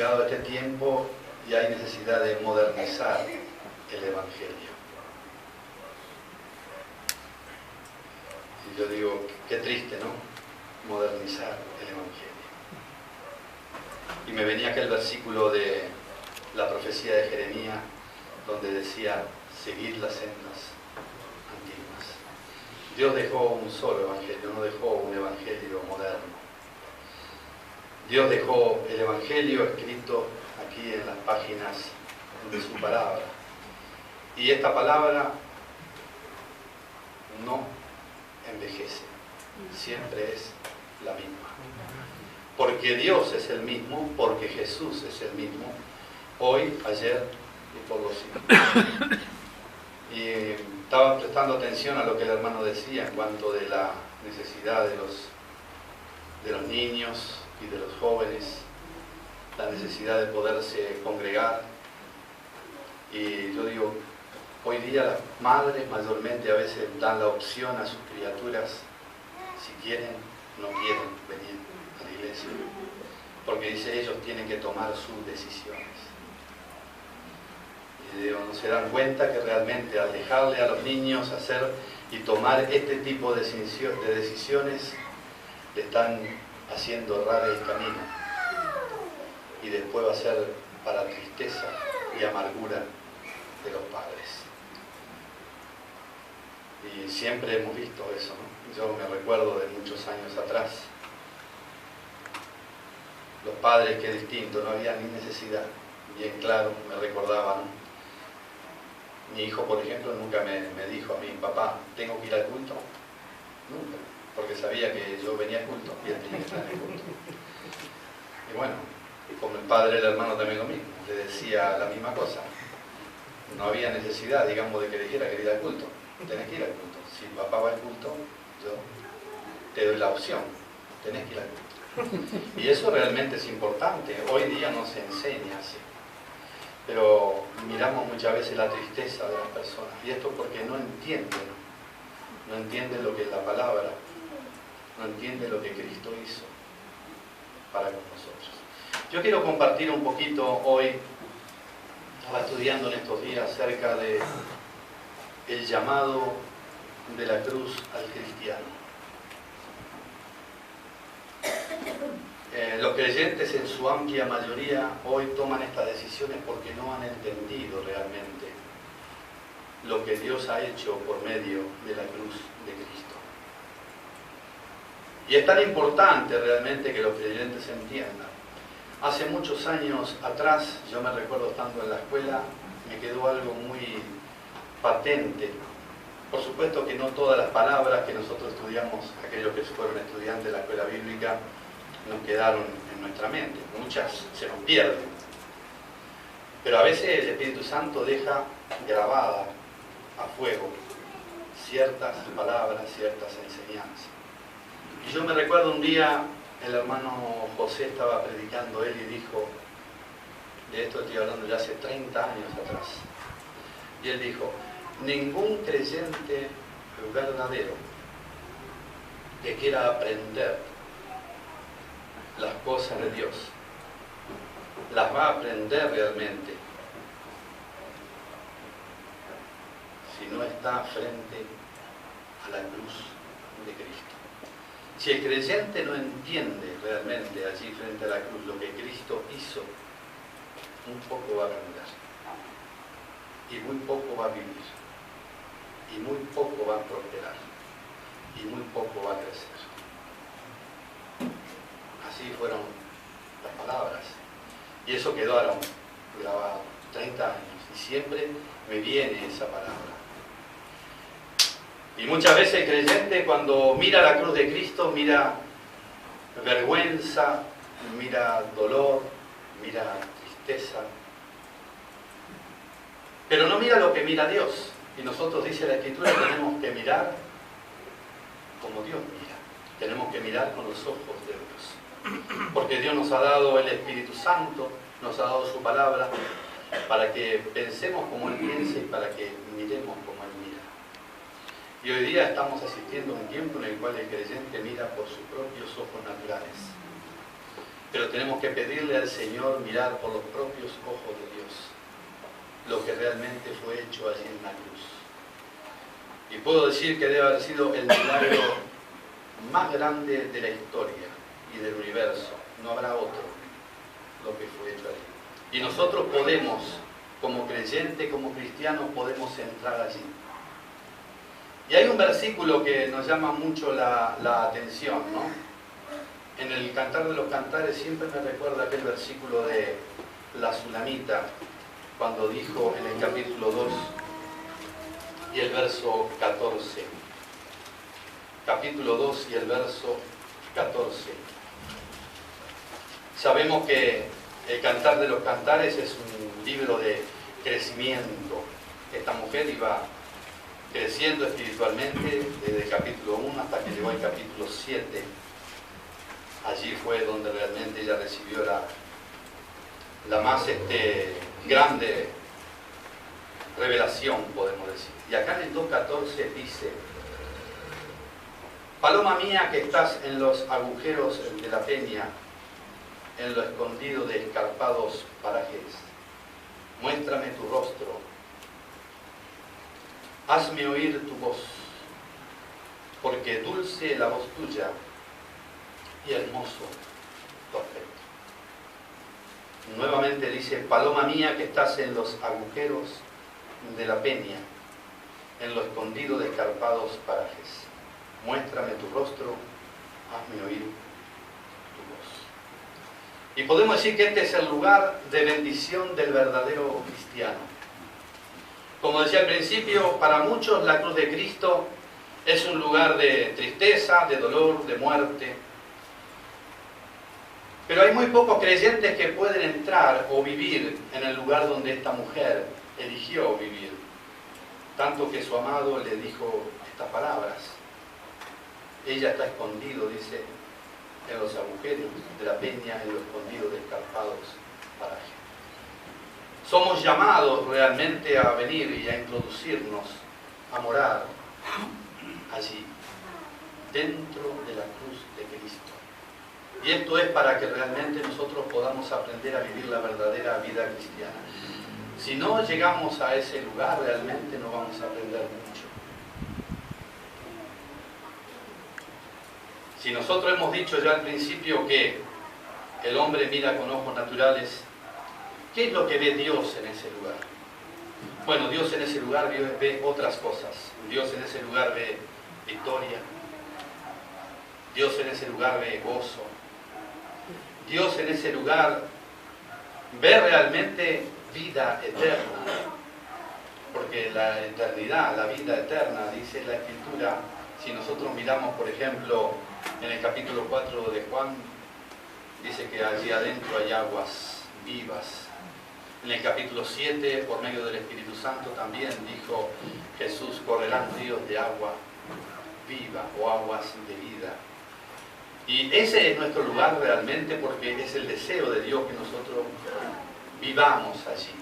llegado este tiempo y hay necesidad de modernizar el Evangelio. Y yo digo, qué triste, ¿no? Modernizar el Evangelio. Y me venía aquel versículo de la profecía de Jeremías, donde decía, seguid las sendas antiguas. Dios dejó un solo evangelio, no dejó un evangelio moderno. Dios dejó el evangelio escrito aquí en las páginas de su palabra. Y esta palabra no envejece, siempre es la misma. Porque Dios es el mismo, porque Jesús es el mismo, hoy, ayer y por los siglos. Y estaba prestando atención a lo que el hermano decía en cuanto de la necesidad de los niños y de los jóvenes, la necesidad de poderse congregar. Y yo digo, hoy día las madres mayormente a veces dan la opción a sus criaturas, si quieren, no quieren venir a la iglesia, porque dice ellos tienen que tomar sus decisiones. Y digo, no se dan cuenta que realmente al dejarle a los niños hacer y tomar este tipo de decisiones, le están haciendo errar el camino. Y después va a ser para tristeza y amargura de los padres. Y siempre hemos visto eso, ¿no? Yo me recuerdo de muchos años atrás. Los padres, que distinto, no había ni necesidad. Bien claro, me recordaba, ¿no? Mi hijo, por ejemplo, nunca me dijo a mi papá, ¿tengo que ir al culto? Nunca, porque sabía que yo venía al culto y él tenía que estar en el culto. Y bueno, como el padre, el hermano también lo mismo, le decía la misma cosa. No había necesidad, digamos, de que dijera que ir al culto. Tenés que ir al culto. Si papá va al culto, yo te doy la opción. Tenés que ir al culto. Y eso realmente es importante. Hoy día no se enseña así. Pero miramos muchas veces la tristeza de las personas. Y esto porque no entienden. No entienden lo que es la palabra. No entienden lo que Cristo hizo para con nosotros. Yo quiero compartir un poquito hoy, estaba estudiando en estos días acerca de el llamado de la cruz al cristiano. Los creyentes en su amplia mayoría hoy toman estas decisiones porque no han entendido realmente lo que Dios ha hecho por medio de la cruz de Cristo. Y es tan importante realmente que los creyentes entiendan. Hace muchos años atrás, yo me recuerdo estando en la escuela, me quedó algo muy patente. Por supuesto que no todas las palabras que nosotros estudiamos, aquellos que fueron estudiantes de la escuela bíblica, nos quedaron en nuestra mente. Muchas se nos pierden. Pero a veces el Espíritu Santo deja grabada a fuego ciertas palabras, ciertas enseñanzas. Y yo me recuerdo un día, el hermano José estaba predicando él y dijo, de esto estoy hablando ya hace 30 años atrás, y él dijo, ningún creyente verdadero que quiera aprender las cosas de Dios, las va a aprender realmente si no está frente a la cruz de Cristo. Si el creyente no entiende realmente allí frente a la cruz lo que Cristo hizo, un poco va a aprender, y muy poco va a vivir, y muy poco va a prosperar, y muy poco va a crecer. Así fueron las palabras. Y eso quedaron grabado 30 años. Y siempre me viene esa palabra. Y muchas veces el creyente cuando mira la cruz de Cristo, mira vergüenza, mira dolor, mira tristeza. Pero no mira lo que mira Dios. Y nosotros, dice la Escritura, tenemos que mirar como Dios mira. Tenemos que mirar con los ojos de Dios. Porque Dios nos ha dado el Espíritu Santo, nos ha dado su palabra, para que pensemos como Él piensa y para que miremos como Él mira. Y hoy día estamos asistiendo a un tiempo en el cual el creyente mira por sus propios ojos naturales. Pero tenemos que pedirle al Señor mirar por los propios ojos de Dios lo que realmente fue hecho allí en la cruz. Y puedo decir que debe haber sido el milagro más grande de la historia y del universo. No habrá otro lo que fue hecho allí. Y nosotros podemos, como creyentes, como cristianos, podemos entrar allí. Y hay un versículo que nos llama mucho la atención, ¿no? En el Cantar de los Cantares siempre me recuerda aquel versículo de la Sulamita, cuando dijo en el capítulo 2 y el verso 14. Capítulo 2 y el verso 14. Sabemos que el Cantar de los Cantares es un libro de crecimiento. Esta mujer iba creciendo espiritualmente desde el capítulo 1 hasta que llegó al capítulo 7. Allí fue donde realmente ella recibió la más grande revelación, podemos decir. Y acá en el 2.14 dice: paloma mía que estás en los agujeros de la peña, en lo escondido de escarpados parajes, muéstrame tu rostro, hazme oír tu voz, porque dulce la voz tuya y hermoso tu aspecto. Nuevamente dice: paloma mía que estás en los agujeros de la peña, en lo escondido de escarpados parajes, muéstrame tu rostro, hazme oír tu voz. Y podemos decir que este es el lugar de bendición del verdadero cristiano. Como decía al principio, para muchos la cruz de Cristo es un lugar de tristeza, de dolor, de muerte. Pero hay muy pocos creyentes que pueden entrar o vivir en el lugar donde esta mujer eligió vivir. Tanto que su amado le dijo estas palabras: ella está escondido, dice, en los agujeros de la peña, en lo escondido de escarpados parajes. Somos llamados realmente a venir y a introducirnos, a morar allí, dentro de la cruz de Cristo. Y esto es para que realmente nosotros podamos aprender a vivir la verdadera vida cristiana. Si no llegamos a ese lugar, realmente no vamos a aprender mucho. Si nosotros hemos dicho ya al principio que el hombre mira con ojos naturales, ¿qué es lo que ve Dios en ese lugar? Bueno, Dios en ese lugar ve otras cosas. Dios en ese lugar ve victoria. Dios en ese lugar ve gozo. Dios en ese lugar ve realmente vida eterna. Porque la eternidad, la vida eterna, dice la Escritura, si nosotros miramos, por ejemplo, en el capítulo 4 de Juan, dice que allí adentro hay aguas vivas. En el capítulo 7, por medio del Espíritu Santo, también dijo Jesús: correrán ríos de agua viva o aguas de vida. Y ese es nuestro lugar realmente, porque es el deseo de Dios que nosotros vivamos allí.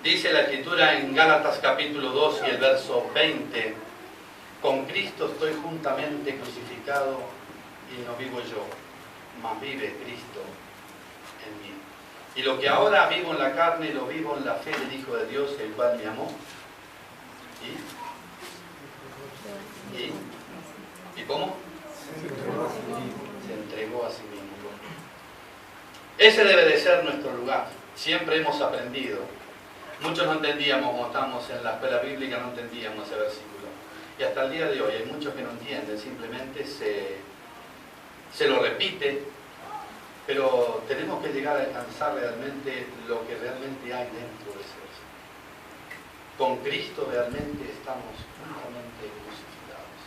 Dice la Escritura en Gálatas capítulo 2 y el verso 20: con Cristo estoy juntamente crucificado y no vivo yo, mas vive Cristo en mí. Y lo que ahora vivo en la carne, lo vivo en la fe del Hijo de Dios, el cual me amó. ¿Y cómo? Se entregó a sí mismo. Ese debe de ser nuestro lugar. Siempre hemos aprendido. Muchos no entendíamos, cuando estábamos en la escuela bíblica, no entendíamos ese versículo. Y hasta el día de hoy hay muchos que no entienden, simplemente se lo repite. Pero tenemos que llegar a alcanzar realmente lo que realmente hay dentro de ese versículo. Con Cristo realmente estamos juntamente crucificados.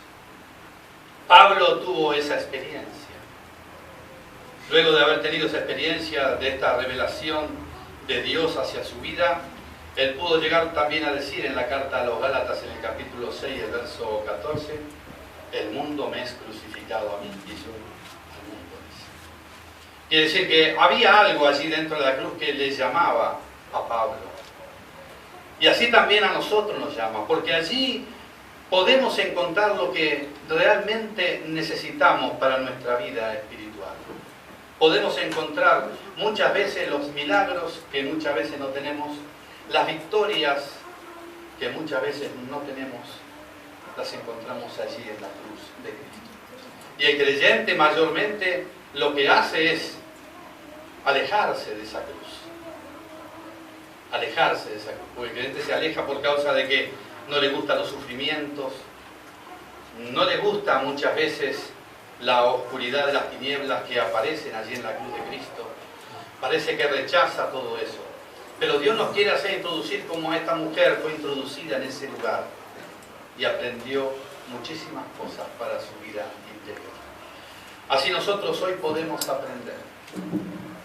Pablo tuvo esa experiencia. Luego de haber tenido esa experiencia de esta revelación de Dios hacia su vida, él pudo llegar también a decir en la carta a los Gálatas, en el capítulo 6, el verso 14: el mundo me es crucificado a mí, y yo al mundo. Quiere decir que había algo allí dentro de la cruz que le llamaba a Pablo. Y así también a nosotros nos llama, porque allí podemos encontrar lo que realmente necesitamos para nuestra vida espiritual. podemos encontrar muchas veces los milagros que muchas veces no tenemos, las victorias que muchas veces no tenemos, las encontramos allí en la cruz de Cristo. Y el creyente mayormente lo que hace es alejarse de esa cruz. Alejarse de esa cruz. Porque el creyente se aleja por causa de que no le gustan los sufrimientos, no le gusta muchas veces la oscuridad de las tinieblas que aparecen allí en la cruz de Cristo. Parece que rechaza todo eso. Pero Dios nos quiere hacer introducir como esta mujer fue introducida en ese lugar y aprendió muchísimas cosas para su vida interior. Así nosotros hoy podemos aprender,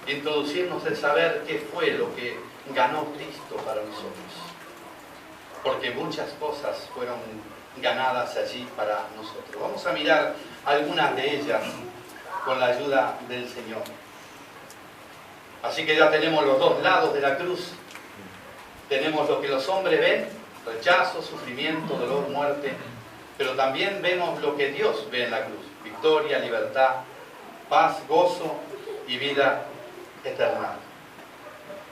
introducirnos en saber qué fue lo que ganó Cristo para nosotros. Porque muchas cosas fueron ganadas allí para nosotros. Vamos a mirar algunas de ellas con la ayuda del Señor. Así que ya tenemos los dos lados de la cruz. Tenemos lo que los hombres ven, rechazo, sufrimiento, dolor, muerte. Pero también vemos lo que Dios ve en la cruz. Victoria, libertad, paz, gozo y vida eterna.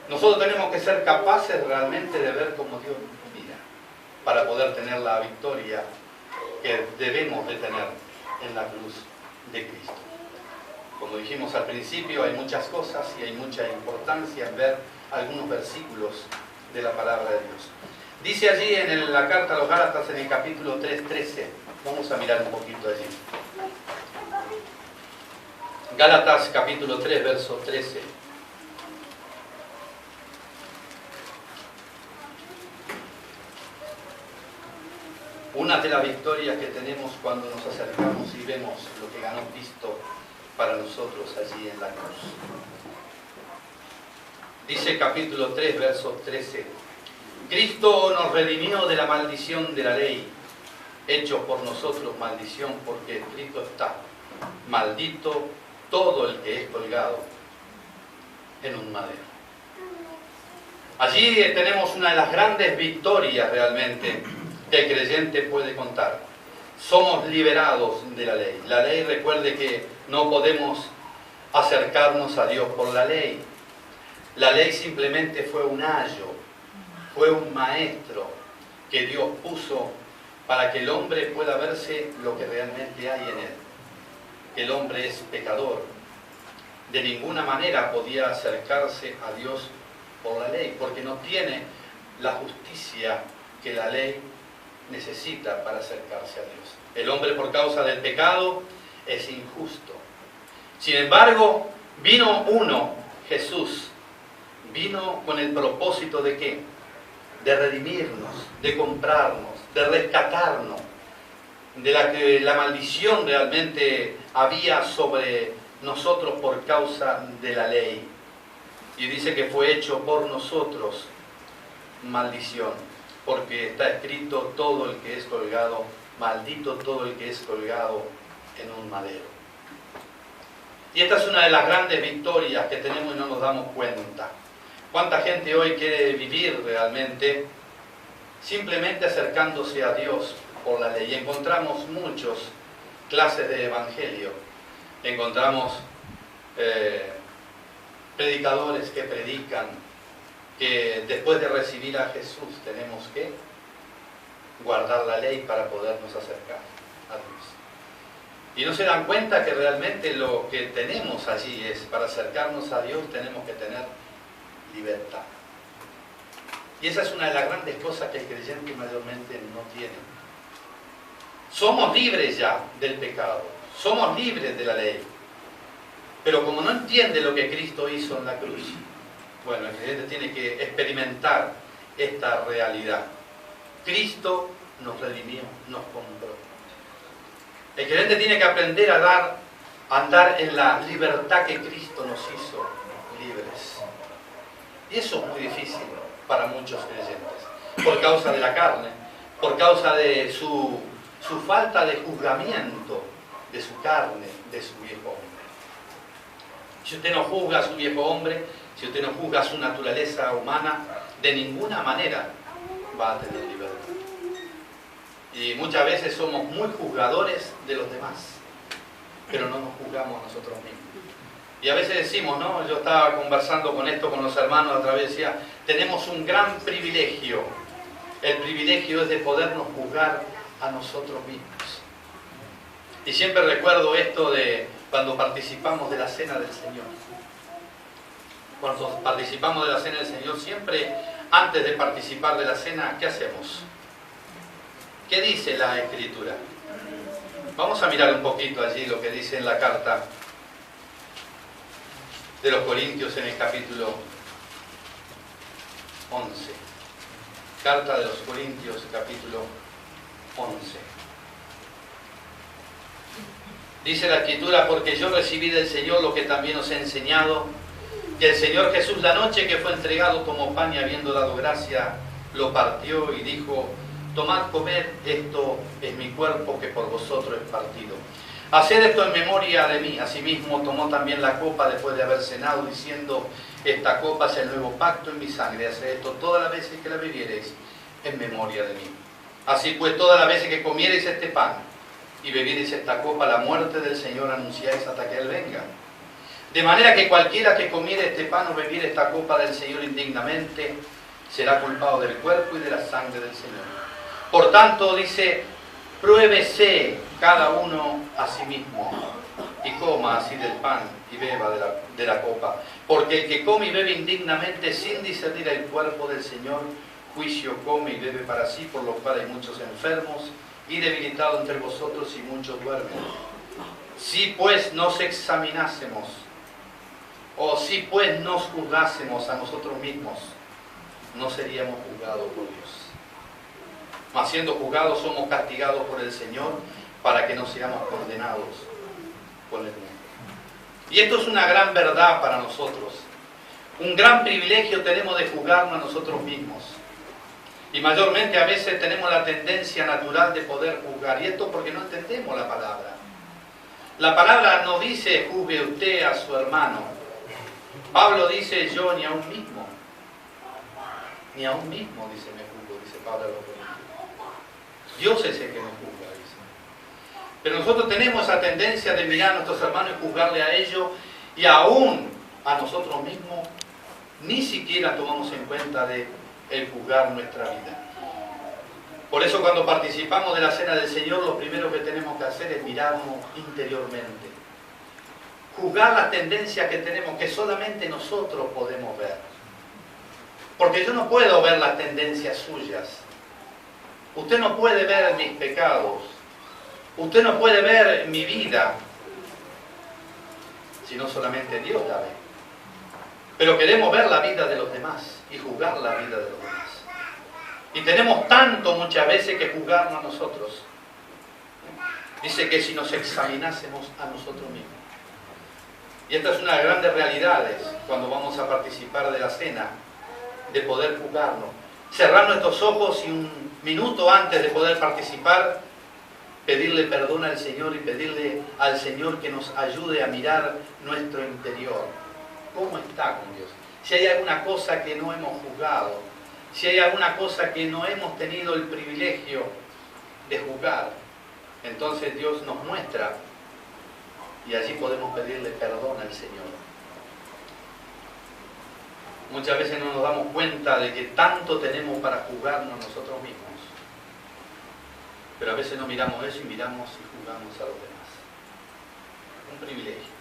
Nosotros tenemos que ser capaces realmente de ver como Dios mira, para poder tener la victoria que debemos de tener en la cruz de Cristo. Como dijimos al principio, hay muchas cosas y hay mucha importancia en ver algunos versículos de la palabra de Dios. Dice allí en la carta a los Gálatas, en el capítulo 3:13, vamos a mirar un poquito allí. Gálatas capítulo 3, verso 13. Una de las victorias que tenemos cuando nos acercamos y vemos lo que ganó Cristo para nosotros allí en la cruz. Dice capítulo 3, verso 13. Cristo nos redimió de la maldición de la ley, hecho por nosotros maldición, porque escrito está: maldito todo el que es colgado en un madero. Allí tenemos una de las grandes victorias realmente que el creyente puede contar. Somos liberados de la ley. La ley, recuerde que no podemos acercarnos a Dios por la ley. La ley simplemente fue un ayo, fue un maestro que Dios puso para que el hombre pueda verse lo que realmente hay en él. El hombre es pecador. De ninguna manera podía acercarse a Dios por la ley, porque no tiene la justicia que la ley necesita para acercarse a Dios. El hombre, por causa del pecado, es injusto. Sin embargo, vino uno, Jesús, vino con el propósito de ¿qué? De redimirnos, de comprarnos, de rescatarnos de la que la maldición realmente había sobre nosotros por causa de la ley. Y dice que fue hecho por nosotros maldición, porque está escrito: todo el que es colgado, maldito todo el que es colgado en un madero. Y esta es una de las grandes victorias que tenemos y no nos damos cuenta. ¿Cuánta gente hoy quiere vivir realmente simplemente acercándose a Dios por la ley? Y encontramos muchas clases de evangelio. Encontramos predicadores que predican que después de recibir a Jesús tenemos que guardar la ley para podernos acercar a Dios. Y no se dan cuenta que realmente lo que tenemos allí es, para acercarnos a Dios tenemos que tener libertad. Y esa es una de las grandes cosas que el creyente mayormente no tiene. Somos libres ya del pecado, somos libres de la ley. Pero como no entiende lo que Cristo hizo en la cruz, bueno, el creyente tiene que experimentar esta realidad. Cristo nos redimió, nos compró. El creyente tiene que aprender a andar en la libertad que Cristo nos hizo libres. Y eso es muy difícil para muchos creyentes, por causa de la carne, por causa de su falta de juzgamiento de su carne, de su viejo hombre. Si usted no juzga a su viejo hombre, si usted no juzga a su naturaleza humana, de ninguna manera va a tener libertad. Y muchas veces somos muy juzgadores de los demás, pero no nos juzgamos a nosotros mismos. Y a veces decimos, ¿no? Yo estaba conversando con esto con los hermanos a través, decía, tenemos un gran privilegio. El privilegio es de podernos juzgar a nosotros mismos. Y siempre recuerdo esto de cuando participamos de la Cena del Señor. Cuando participamos de la Cena del Señor, siempre antes de participar de la cena, ¿qué hacemos? ¿Qué dice la Escritura? Vamos a mirar un poquito allí lo que dice en la carta de los Corintios en el capítulo 11. Carta de los Corintios, capítulo 11. Dice la Escritura, porque yo recibí del Señor lo que también os he enseñado, que el Señor Jesús la noche que fue entregado tomó pan y habiendo dado gracia, lo partió y dijo, tomad, comed, esto es mi cuerpo que por vosotros es partido. Haced esto en memoria de mí. Asimismo tomó también la copa después de haber cenado, diciendo, esta copa es el nuevo pacto en mi sangre. Haced esto todas las veces que la bebiereis en memoria de mí. Así pues, todas las veces que comiereis este pan y bebiereis esta copa, la muerte del Señor anunciáis hasta que Él venga. De manera que cualquiera que comiere este pan o bebiere esta copa del Señor indignamente, será culpado del cuerpo y de la sangre del Señor. Por tanto, dice, pruébese cada uno a sí mismo y coma así del pan y beba de la copa. Porque el que come y bebe indignamente sin discernir el cuerpo del Señor, juicio come y bebe para sí, por lo cual hay muchos enfermos y debilitados entre vosotros y muchos duermen. Si pues nos examinásemos, o si pues nos juzgásemos a nosotros mismos, no seríamos juzgados por Dios. Mas siendo juzgados somos castigados por el Señor para que no seamos condenados por el mundo. Y esto es una gran verdad para nosotros. Un gran privilegio tenemos de juzgarnos a nosotros mismos. Y mayormente a veces tenemos la tendencia natural de poder juzgar. Y esto porque no entendemos la palabra. La palabra no dice juzgue usted a su hermano. Pablo dice yo ni a un mismo. Ni a un mismo, dice, me juzgo, dice Pablo. Dios es el que nos juzga, dice. Pero nosotros tenemos esa tendencia de mirar a nuestros hermanos y juzgarle a ellos, y aún a nosotros mismos, ni siquiera tomamos en cuenta de el juzgar nuestra vida. Por eso cuando participamos de la Cena del Señor, lo primero que tenemos que hacer es mirarnos interiormente. Juzgar las tendencias que tenemos, que solamente nosotros podemos ver. Porque yo no puedo ver las tendencias suyas. Usted no puede ver mis pecados. Usted no puede ver mi vida. Sino solamente Dios la ve. Pero queremos ver la vida de los demás y juzgar la vida de los demás. Y tenemos tanto muchas veces que juzgarnos a nosotros. Dice que si nos examinásemos a nosotros mismos. Y esta es una de las grandes realidades cuando vamos a participar de la cena, de poder juzgarnos. Cerrar nuestros ojos y un minuto antes de poder participar, pedirle perdón al Señor y pedirle al Señor que nos ayude a mirar nuestro interior. ¿Cómo está con Dios? Si hay alguna cosa que no hemos juzgado, si hay alguna cosa que no hemos tenido el privilegio de juzgar, entonces Dios nos muestra y allí podemos pedirle perdón al Señor. Muchas veces no nos damos cuenta de que tanto tenemos para juzgarnos nosotros mismos. Pero a veces no miramos eso y miramos y juzgamos a los demás. Un privilegio.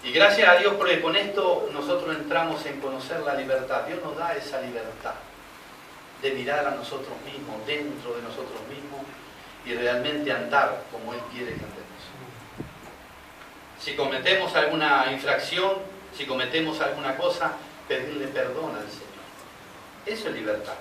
Y gracias a Dios porque con esto nosotros entramos en conocer la libertad. Dios nos da esa libertad de mirar a nosotros mismos, dentro de nosotros mismos y realmente andar como Él quiere que andemos. Si cometemos alguna infracción, si cometemos alguna cosa, pedirle perdón al Señor. Eso es libertad.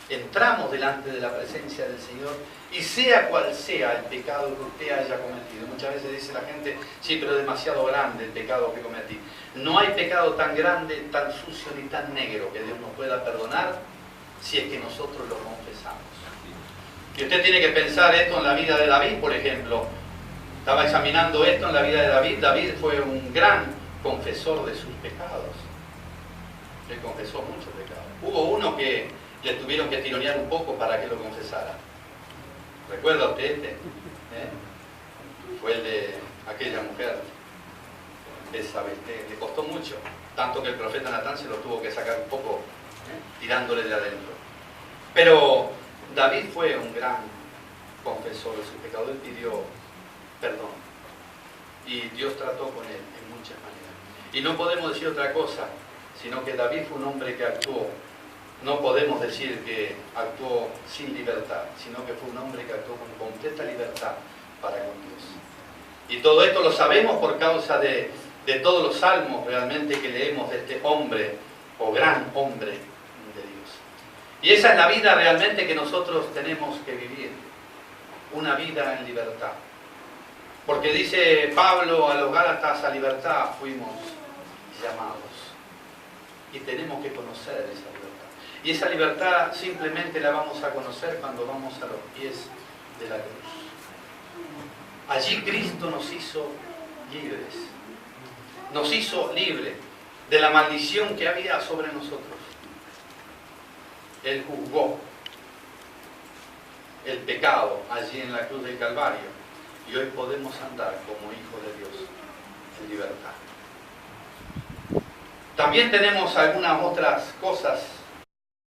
Entramos delante de la presencia del Señor y sea cual sea el pecado que usted haya cometido. Muchas veces dice la gente, sí, pero es demasiado grande el pecado que cometí. No hay pecado tan grande, tan sucio ni tan negro que Dios nos pueda perdonar si es que nosotros lo confesamos. Y usted tiene que pensar esto en la vida de David, por ejemplo. Estaba examinando esto en la vida de David. David fue un gran confesor de sus pecados. Él confesó muchos pecados. Hubo uno que le tuvieron que tironear un poco para que lo confesara. ¿Recuerda usted este? Fue el de aquella mujer esa vez. Le costó mucho, tanto que el profeta Natán se lo tuvo que sacar un poco, tirándole de adentro. Pero David fue un gran confesor de su pecado. Él pidió perdón y Dios trató con él en muchas maneras. Y no podemos decir otra cosa, sino que David fue un hombre que actuó. No podemos decir que actuó sin libertad, sino que fue un hombre que actuó con completa libertad para con Dios. Y todo esto lo sabemos por causa de todos los salmos realmente que leemos de este hombre, o gran hombre de Dios. Y esa es la vida realmente que nosotros tenemos que vivir, una vida en libertad. Porque dice Pablo a los Gálatas, a libertad fuimos llamados. Y tenemos que conocer esa libertad. Y esa libertad simplemente la vamos a conocer cuando vamos a los pies de la cruz. Allí Cristo nos hizo libres. Nos hizo libres de la maldición que había sobre nosotros. Él juzgó el pecado allí en la cruz del Calvario. Y hoy podemos andar como hijos de Dios en libertad. También tenemos algunas otras cosas